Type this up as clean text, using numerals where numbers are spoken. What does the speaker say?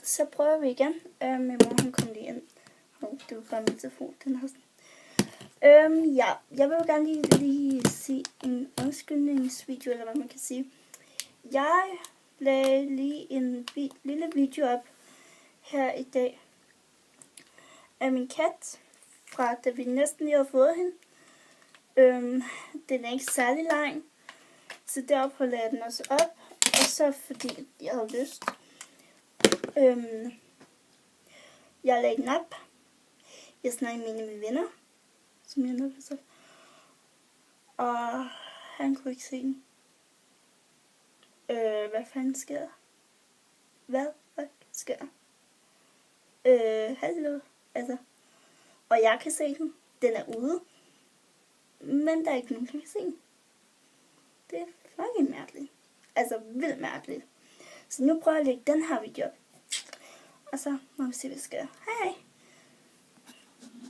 så prøver vi igen. Min mor hun kom lige ind. Det var bare min telefon, den har sådan. Ja, jeg vil jo gerne lige sige en undskyldningsvideo, eller hvad man kan sige. Jeg lagde lige en lille video op her i dag af min kat, fra da vi næsten lige havde fået hende. Den er ikke særlig lang, så derfor lagde jeg den også op, og så fordi jeg havde lyst. Jeg lagde den op. Jeg snakkede med mine venner, som jeg nok har sagt, og han kunne ikke se den. Hvad fanden sker der? Hvad sker der? Hallo? Altså. Og jeg kan se den. Den er ude. Men der er ikke nogen, der kan se den. Det er fucking mærkeligt. Altså vildt mærkeligt. Så nu prøver jeg at lægge den her video op. Og så må vi se, hvad der sker. Hej!